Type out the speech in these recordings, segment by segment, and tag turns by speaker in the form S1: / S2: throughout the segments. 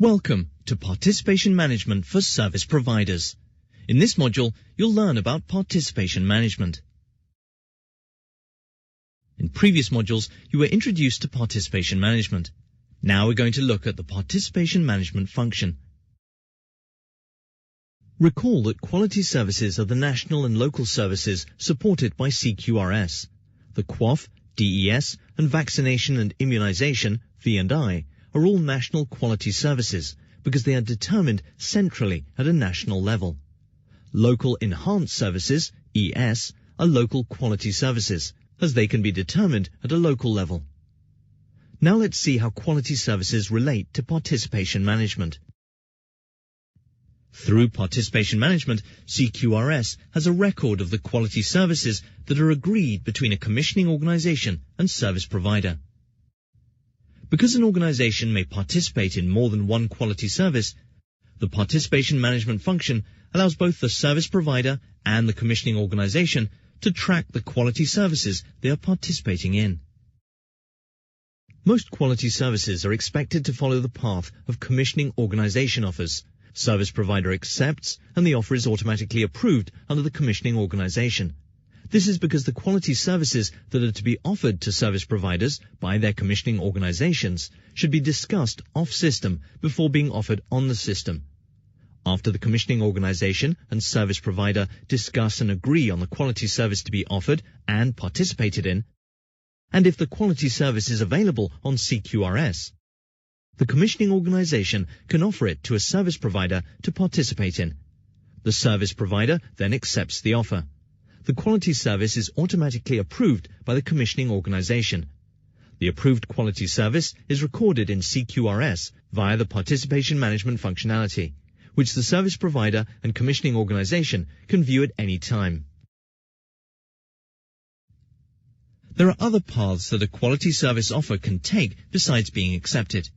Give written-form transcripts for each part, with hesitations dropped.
S1: Welcome to Participation Management for Service Providers. In this module, you'll learn about participation management. In previous modules, you were introduced to participation management. Now we're going to look at the participation management function. Recall that quality services are the national and local services supported by CQRS. The QoF, DES, and vaccination and immunization, V&I, are all national quality services because they are determined centrally at a national level. Local enhanced services, ES, are local quality services, as they can be determined at a local level. Now let's see how quality services relate to participation management. Through participation management, CQRS has a record of the quality services that are agreed between a commissioning organization and service provider. Because an organization may participate in more than one quality service, the participation management function allows both the service provider and the commissioning organization to track the quality services they are participating in. Most quality services are expected to follow the path of commissioning organization offers. Service provider accepts, and the offer is automatically approved under the commissioning organization. This is because the quality services that are to be offered to service providers by their commissioning organizations should be discussed off-system before being offered on the system. After the commissioning organization and service provider discuss and agree on the quality service to be offered and participated in, and if the quality service is available on CQRS, the commissioning organization can offer it to a service provider to participate in. The service provider then accepts the offer. The quality service is automatically approved by the commissioning organization. The approved quality service is recorded in CQRS via the participation management functionality, which the service provider and commissioning organization can view at any time. There are other paths that a quality service offer can take besides being accepted.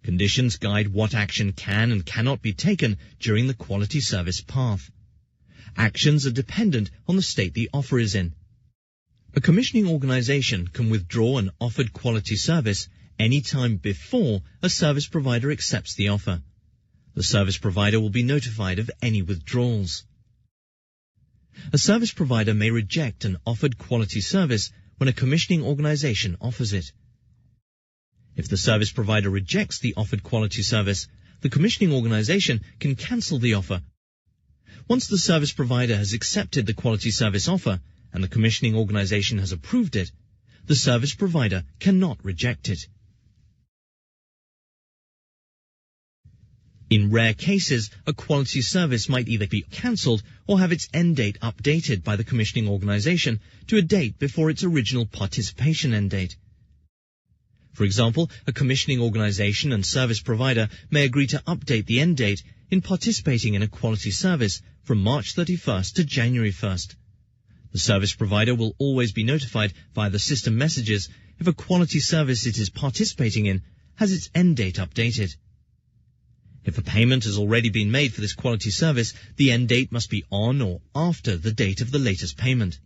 S1: Conditions guide what action can and cannot be taken during the quality service path. Actions are dependent on the state the offer is in. A commissioning organization can withdraw an offered quality service any time before a service provider accepts the offer. The service provider will be notified of any withdrawals. A service provider may reject an offered quality service when a commissioning organization offers it. If the service provider rejects the offered quality service, the commissioning organization can cancel the offer. Once the service provider has accepted the quality service offer and the commissioning organization has approved it, the service provider cannot reject it. In rare cases, a quality service might either be cancelled or have its end date updated by the commissioning organization to a date before its original participation end date. For example, a commissioning organization and service provider may agree to update the end date in participating in a quality service from March 31st to January 1st. The service provider will always be notified via the system messages if a quality service it is participating in has its end date updated. If a payment has already been made for this quality service, the end date must be on or after the date of the latest payment.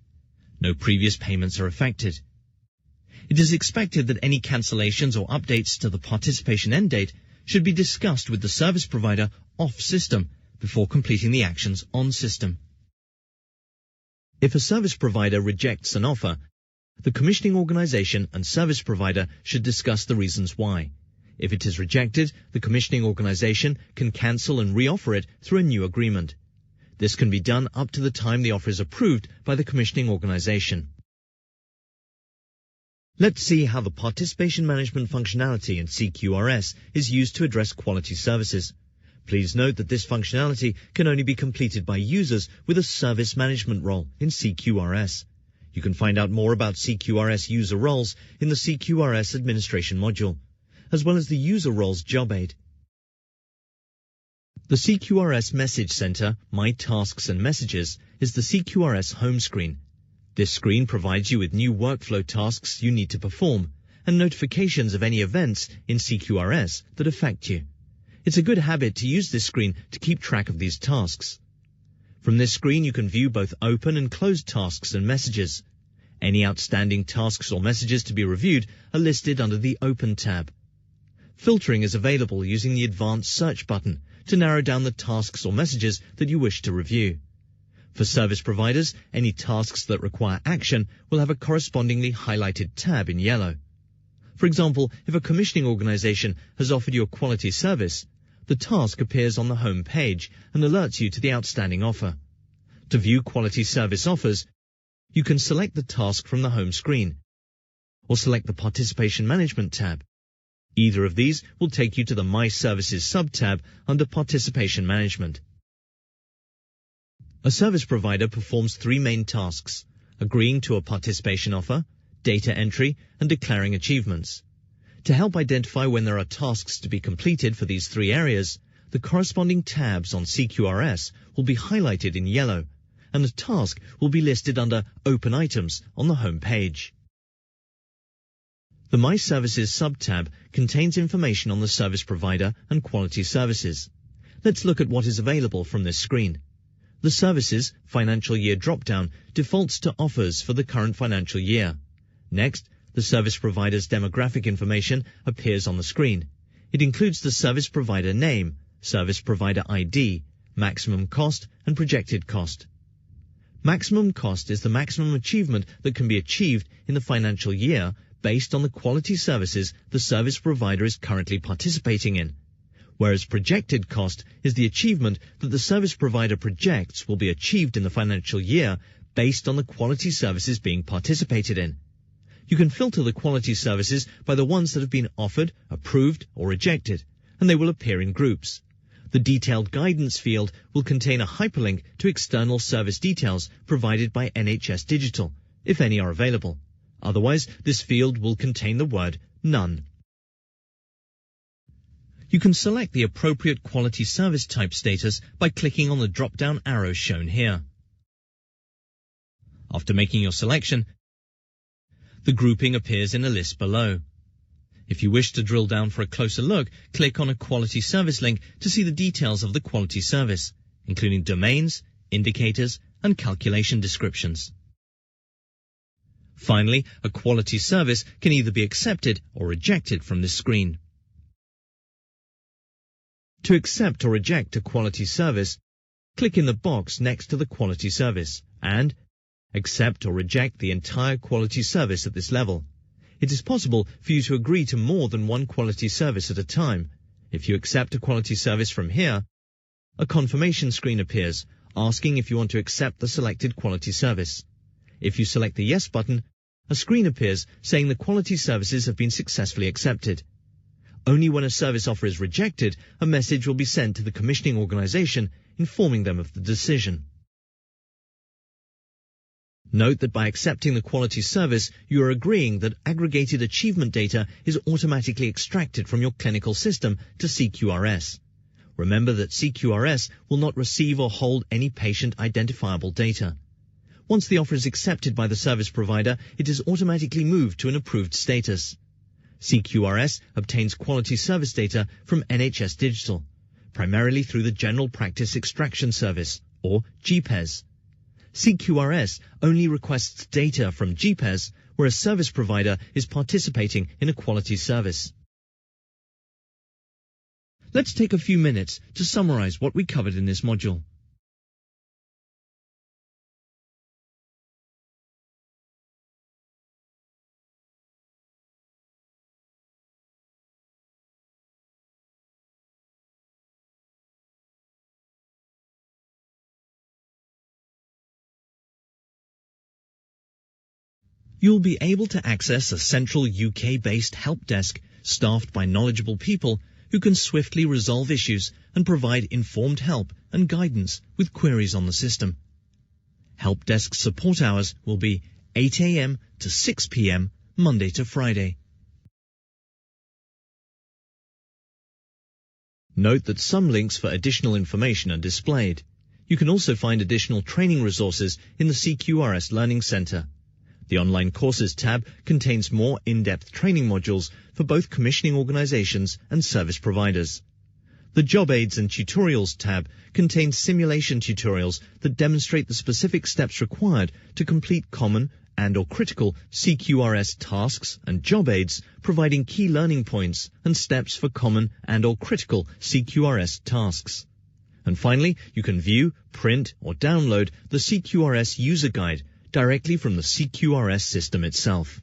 S1: No previous payments are affected. It is expected that any cancellations or updates to the participation end date should be discussed with the service provider off-system before completing the actions on-system. If a service provider rejects an offer, the commissioning organization and service provider should discuss the reasons why. If it is rejected, the commissioning organization can cancel and re-offer it through a new agreement. This can be done up to the time the offer is approved by the commissioning organization. Let's see how the participation management functionality in CQRS is used to address quality services. Please note that this functionality can only be completed by users with a service management role in CQRS. You can find out more about CQRS user roles in the CQRS administration module, as well as the user roles job aid. The CQRS Message Center, My Tasks and Messages, is the CQRS home screen. This screen provides you with new workflow tasks you need to perform and notifications of any events in CQRS that affect you. It's a good habit to use this screen to keep track of these tasks. From this screen you can view both open and closed tasks and messages. Any outstanding tasks or messages to be reviewed are listed under the Open tab. Filtering is available using the Advanced Search button to narrow down the tasks or messages that you wish to review. For service providers, any tasks that require action will have a correspondingly highlighted tab in yellow. For example, if a commissioning organization has offered you a quality service, the task appears on the home page and alerts you to the outstanding offer. To view quality service offers, you can select the task from the home screen, or select the Participation Management tab. Either of these will take you to the My Services sub-tab under Participation Management. A service provider performs three main tasks: agreeing to a participation offer, data entry, and declaring achievements. To help identify when there are tasks to be completed for these three areas, the corresponding tabs on CQRS will be highlighted in yellow, and the task will be listed under Open Items on the home page. The My Services sub-tab contains information on the service provider and quality services. Let's look at what is available from this screen. The Services Financial Year drop-down defaults to offers for the current financial year. Next, the service provider's demographic information appears on the screen. It includes the service provider name, service provider ID, maximum cost, and projected cost. Maximum cost is the maximum achievement that can be achieved in the financial year based on the quality services the service provider is currently participating in, whereas projected cost is the achievement that the service provider projects will be achieved in the financial year based on the quality services being participated in. You can filter the quality services by the ones that have been offered, approved, or rejected, and they will appear in groups. The Detailed Guidance field will contain a hyperlink to external service details provided by NHS Digital, if any are available. Otherwise, this field will contain the word None. You can select the appropriate quality service type status by clicking on the drop-down arrow shown here. After making your selection, the grouping appears in a list below. If you wish to drill down for a closer look, click on a quality service link to see the details of the quality service, including domains, indicators, and calculation descriptions. Finally, a quality service can either be accepted or rejected from this screen. To accept or reject a quality service, click in the box next to the quality service and accept or reject the entire quality service at this level. It is possible for you to agree to more than one quality service at a time. If you accept a quality service from here, a confirmation screen appears asking if you want to accept the selected quality service. If you select the Yes button, a screen appears saying the quality services have been successfully accepted. Only when a service offer is rejected, a message will be sent to the commissioning organization informing them of the decision. Note that by accepting the quality service, you are agreeing that aggregated achievement data is automatically extracted from your clinical system to CQRS. Remember that CQRS will not receive or hold any patient identifiable data. Once the offer is accepted by the service provider, it is automatically moved to an approved status. CQRS obtains quality service data from NHS Digital, primarily through the General Practice Extraction Service, or GPES. CQRS only requests data from GPES where a service provider is participating in a quality service. Let's take a few minutes to summarize what we covered in this module. You'll be able to access a central UK-based help desk staffed by knowledgeable people who can swiftly resolve issues and provide informed help and guidance with queries on the system. Help desk support hours will be 8 a.m. to 6 p.m. Monday to Friday. Note that some links for additional information are displayed. You can also find additional training resources in the CQRS Learning Center. The Online Courses tab contains more in-depth training modules for both commissioning organizations and service providers. The Job Aids and Tutorials tab contains simulation tutorials that demonstrate the specific steps required to complete common and/or critical CQRS tasks and job aids, providing key learning points and steps for common and/or critical CQRS tasks. And finally, you can view, print, or download the CQRS user guide directly from the CQRS system itself.